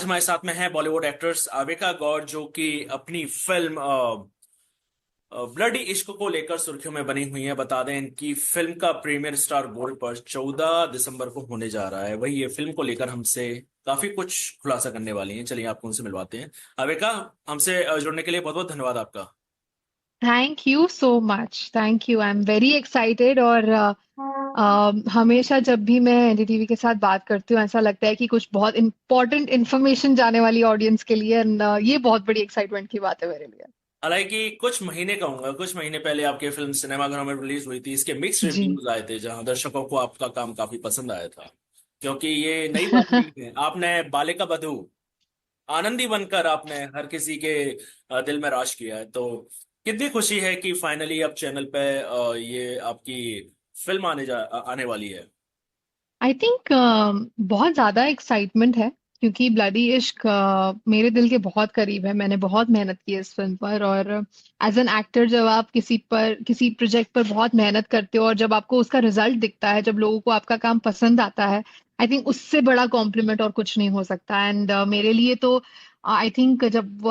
हमारे साथ में है बॉलीवुड एक्ट्रेस अविका गौड़ जो कि अपनी फिल्म ब्लडी इश्क को लेकर सुर्खियों में बनी हुई है। बता दें इनकी फिल्म का प्रीमियर स्टार गोल्ड पर 14 दिसंबर को होने जा रहा है। वही ये फिल्म को लेकर हमसे काफी कुछ खुलासा करने वाली हैं। चलिए आपको उनसे मिलवाते हैं। अविका, हमसे जुड़ने के लिए बहुत बहुत धन्यवाद आपका। Thank you so much. Thank you. I am very excited. और हमेशा जब भी मैं एनडीटीवी के साथ बात करती हूँ ऐसा लगता है कि कुछ बहुत इंपॉर्टेंट इन्फॉर्मेशन जाने वाली ऑडियंस के लिए। एंड ये बहुत बड़ी एक्साइटमेंट की बात है मेरे लिए। हालांकि कुछ महीने कहूंगा, कुछ महीने पहले आपकी फिल्म सिनेमाघरों में रिलीज हुई थी। इसके मिक्स जी। रिव्यूज आए थे, जहां दर्शकों को आपका काम काफी पसंद आया था। क्योंकि ये नई बात नहीं है, आपने बालिका बधू आनंदी बनकर आपने हर किसी के दिल में राज किया है। तो कितनी खुशी है कि फाइनली अब चैनल पे ये आपकी फिल्म आने वाली है। आई थिंक बहुत ज्यादा एक्साइटमेंट है क्योंकि ब्लडी इश्क मेरे दिल के बहुत करीब है। मैंने बहुत मेहनत की है इस फिल्म पर। और एज एन एक्टर जब आप किसी प्रोजेक्ट पर बहुत मेहनत करते हो और जब आपको उसका रिजल्ट दिखता है, जब लोगों को आपका काम पसंद आता है, आई थिंक उससे बड़ा कॉम्प्लीमेंट और कुछ नहीं हो सकता। एंड मेरे लिए तो आई थिंक जब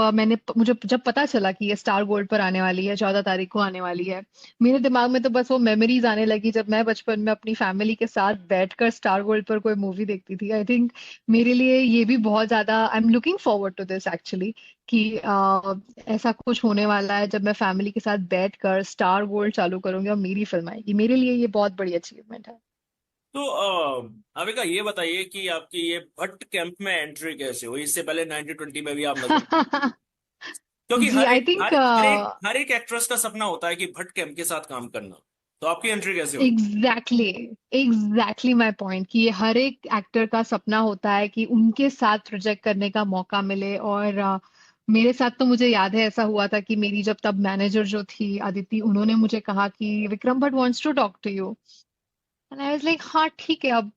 मुझे जब पता चला कि ये स्टार गोल्ड पर आने वाली है, 14 तारीख को आने वाली है, मेरे दिमाग में तो बस वो मेमोरीज आने लगी जब मैं बचपन में अपनी फैमिली के साथ बैठकर स्टार गोल्ड पर कोई मूवी देखती थी। आई थिंक मेरे लिए ये भी बहुत ज्यादा, I am looking forward to this actually, कि ऐसा कुछ होने वाला है जब मैं फैमिली के साथ बैठकर स्टार गोल्ड चालू करूंगी और मेरी फिल्म आएगी। मेरे लिए ये बहुत बड़ी अचीवमेंट है। तो अविका, ये बताइए कि आपकी ये भट्ट कैंप में एंट्री कैसे हुई? इससे पहले 1920 में भी आप नजर, क्योंकि जी। आई थिंक हर एक एक्ट्रेस का सपना होता है कि भट्ट कैंप के साथ काम करना। तो आपकी एंट्री कैसे हुई? एग्जैक्टली एग्जैक्टली माई पॉइंट कि ये हर एक एक्टर का सपना होता है कि उनके साथ प्रोजेक्ट करने का मौका मिले। और मेरे साथ तो मुझे याद है ऐसा हुआ था कि मेरी जब तब मैनेजर जो थी अदिति, उन्होंने मुझे कहा कि Vikram Bhatt wants to talk to you. And I was like हाँ ठीक है, अब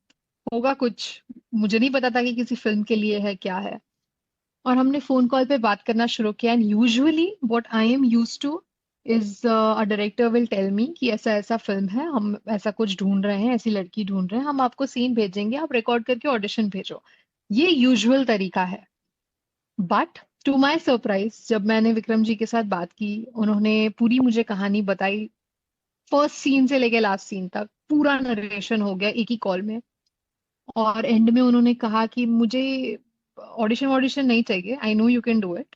होगा कुछ। मुझे नहीं पता था कि किसी फिल्म के लिए है क्या है। और हमने फोन कॉल पे बात करना शुरू किया। And usually what I am used to is a director will tell me कि ऐसा ऐसा फिल्म है, हम ऐसा कुछ ढूंढ रहे हैं, ऐसी लड़की ढूंढ रहे हैं, हम आपको सीन भेजेंगे, आप रिकॉर्ड करके ऑडिशन भेजो। ये यूजुअल तरीका है। बट टू माई सरप्राइज जब मैंने विक्रम जी के साथ बात की, उन्होंने पूरी मुझे कहानी बताई, फर्स्ट सीन से लेके लास्ट सीन तक पूरा नरेशन हो गया एक ही कॉल में। और एंड में उन्होंने कहा कि मुझे ऑडिशन ऑडिशन नहीं चाहिए, I know you can do it,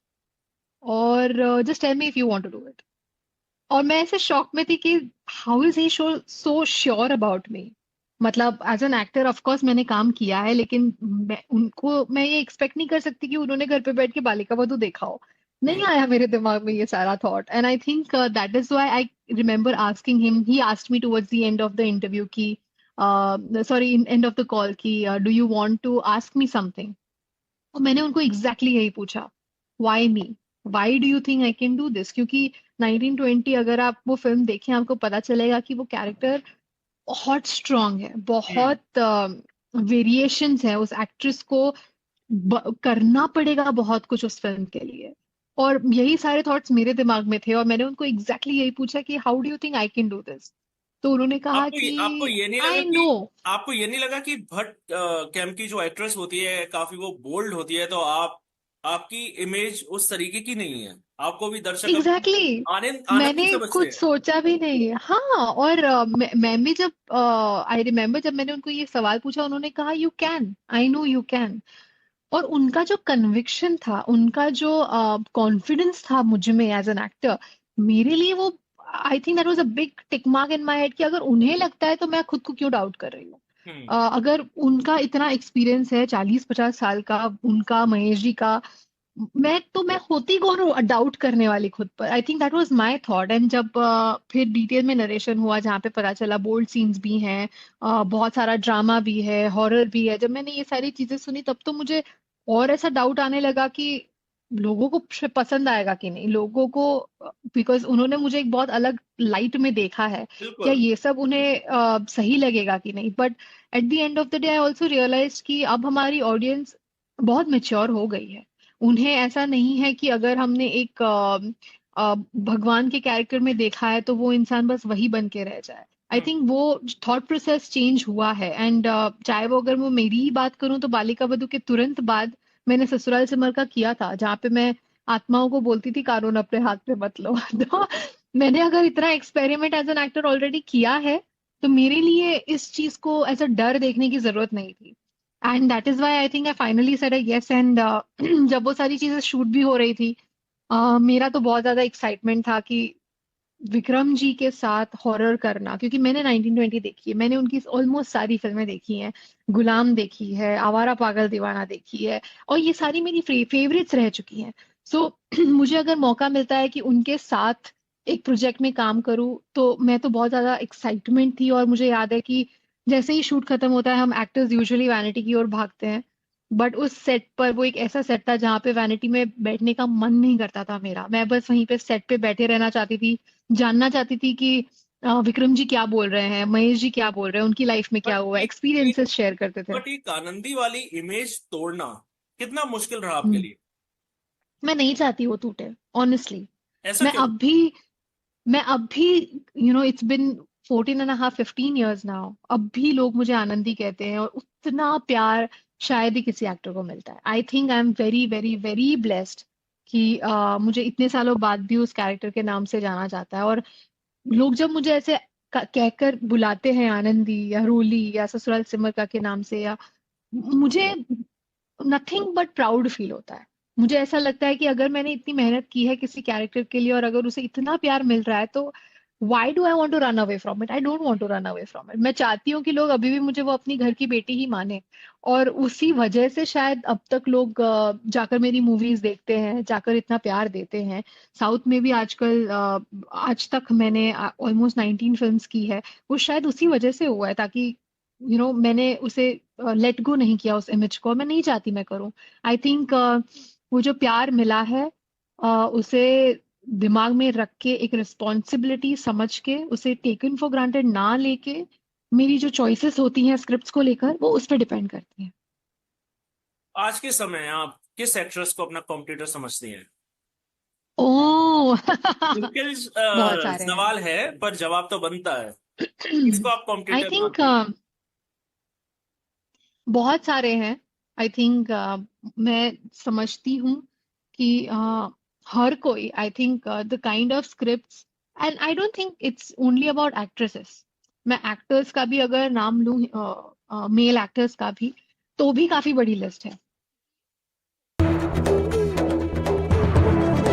और just tell me if you want to do it. और मैं ऐसे शॉक में थी कि how is he so sure about me. मतलब as an actor of course मैंने काम किया है, लेकिन मैं ये एक्सपेक्ट नहीं कर सकती कि उन्होंने घर पे बैठ के बालिका वधू देखा हो। नहीं हम्म। आया मेरे दिमाग में ये सारा thought. And I think that is why I remember asking him, he asked me towards the end of the interview की, sorry, end of the call की, do you want to ask me something. और मैंने उनको exactly यही पूछा, why me, why do you think I can do this. क्योंकि 1920 अगर आप वो फिल्म देखें आपको पता चलेगा कि वो कैरेक्टर बहुत स्ट्रांग है, हम्म। बहुत वेरिएशंस है उस एक्ट्रेस को। करना पड़ेगा बहुत कुछ उस फिल्म के लिए। और यही सारे थॉट्स मेरे दिमाग में थे और मैंने उनको एग्जैक्टली यही पूछा कि how do you think I can do this. तो उन्होंने कहा कि आपको ये नहीं लगा आई कि नो। आपको ये नहीं लगा कि भट्ट कैंप की जो एक्ट्रेस होती है काफी वो बोल्ड होती है, तो आपकी इमेज उस तरीके की नहीं है। आपको भी दर्शक अब एग्जैक्टली exactly. आनंद मैंने ही समझते कुछ हैं। सोचा भी नहीं। हाँ। और मैं भी जब आई रिमेम्बर जब मैंने उनको ये सवाल पूछा, उन्होंने कहा you can, I know you can. और उनका जो कन्विक्शन था, उनका जो कॉन्फिडेंस था मुझ में एज एन एक्टर, मेरे लिए वो, आई think that was a big tick mark in my head कि अगर उन्हें लगता है तो मैं खुद को क्यों डाउट कर रही हूँ। हम्म। अगर उनका इतना एक्सपीरियंस है 40-50 साल का, उनका, महेश जी का, मैं होती कौन हूँ डाउट करने वाली खुद पर। आई think that was my thought. And जब फिर डिटेल में नरेशन हुआ जहाँ पे पता चला बोल्ड सीन्स भी हैं, बहुत सारा ड्रामा भी है, हॉरर भी है, जब मैंने ये सारी चीजें सुनी तब तो मुझे और ऐसा डाउट आने लगा कि लोगों को पसंद आएगा कि नहीं लोगों को। बिकॉज उन्होंने मुझे एक बहुत अलग लाइट में देखा है, क्या बिल्कुल। ये सब उन्हें सही लगेगा कि नहीं। But at the end of the day I also realise कि अब हमारी ऑडियंस बहुत मेच्योर हो गई है। उन्हें ऐसा नहीं है कि अगर हमने एक भगवान के कैरेक्टर में देखा है तो वो इंसान बस वही बन के रह जाए। आई हम्म। थिंक वो थॉट प्रोसेस चेंज हुआ है। एंड चाहे वो, अगर वो मेरी ही बात करूं तो बालिका वधू के तुरंत बाद मैंने ससुराल सिमर का किया था, जहाँ पे मैं आत्माओं को बोलती थी कानून अपने हाथ में मत लो। तो मैंने अगर इतना experiment as an actor already किया है, तो मेरे लिए इस चीज को एज अ डर देखने की जरूरत नहीं थी। And that is why I think I finally said a yes. And जब वो सारी चीजें शूट भी हो रही थी, मेरा तो बहुत ज्यादा एक्साइटमेंट था कि विक्रम जी के साथ हॉरर करना, क्योंकि मैंने 1920 देखी है, मैंने उनकी ऑलमोस्ट सारी फिल्में देखी हैं। गुलाम देखी है, आवारा पागल दीवाना देखी है, और ये सारी मेरी फेवरेट्स रह चुकी हैं। सो मुझे अगर मौका मिलता है कि उनके साथ एक प्रोजेक्ट में काम करूं, तो मैं तो बहुत ज्यादा एक्साइटमेंट थी। और मुझे याद है कि जैसे ही शूट खत्म होता है, हम एक्टर्स यूजुअली वैनिटी की ओर भागते हैं, बट उस सेट पर, वो एक ऐसा सेट था जहाँ पे वैनिटी में बैठने का मन नहीं करता था मेरा। मैं बस वहीं पे सेट पे बैठे रहना चाहती थी, जानना चाहती थी कि विक्रम जी क्या बोल रहे हैं, महेश जी क्या बोल रहे हैं, उनकी लाइफ में क्या बट हुआ, एक एक्सपीरियंसेस शेयर करते थे। बट एक आनंदी वाली इमेज तोड़ना कितना मुश्किल रहा आपके हम्म, लिए? मैं नहीं चाहती वो टूटे, ऑनेस्टली। ऐसा मैं क्यों? अब भी मैं अब भी it's been 14 and half 15 years now, अब भी लोग मुझे आनंदी कहते हैं, और उतना प्यार शायद ही किसी एक्टर को मिलता है। I think I am very very very blessed कि मुझे इतने सालों बाद भी उस कैरेक्टर के नाम से जाना जाता है। और लोग जब मुझे ऐसे कहकर बुलाते हैं आनंदी या रोली या ससुराल सिमर का के नाम से, या मुझे नथिंग बट प्राउड फील होता है। मुझे ऐसा लगता है कि अगर मैंने इतनी मेहनत की है किसी कैरेक्टर के लिए, और अगर उसे इतना प्यार मिल रहा है, तो why do I want to run away from it? I don't want to run away from it. मैं चाहती हूँ कि लोग अभी भी मुझे वो अपनी घर की बेटी ही माने। और उसी वजह से शायद अब तक लोग जाकर मेरी मूवीज देखते हैं, जाकर इतना प्यार देते हैं। साउथ में भी आजकल आज तक मैंने ऑलमोस्ट 19 फिल्म्स की है। वो शायद उसी वजह से हुआ है, ताकि मैंने उसे लेट गो नहीं किया उस इमेज को, और मैं नहीं चाहती मैं करूं। आई थिंक वो जो प्यार मिला है, उसे दिमाग में रख के, एक रिस्पॉन्सिबिलिटी समझ के, उसे टेकन फॉर ग्रांटेड ना लेके, मेरी जो चॉइसेस होती हैं स्क्रिप्ट्स को लेकर, वो उस पर डिपेंड करती हैं। आज के समय आप किस एक्ट्रेस को अपना कॉम्पिटिटर समझती हैं? ओह मुश्किल बहुत सारे हैं। सवाल है, पर जवाब तो बनता है। किसको आप आई कॉम्पिटिटर थिंक मानती हैं? बहुत सारे हैं। आई थिंक मैं समझती हूँ कि हर कोई, I think the kind of scripts, and I don't think it's only about actresses. मैं एक्टर्स का भी अगर नाम लूँ, मेल एक्टर्स का भी, तो भी काफी बड़ी लिस्ट है।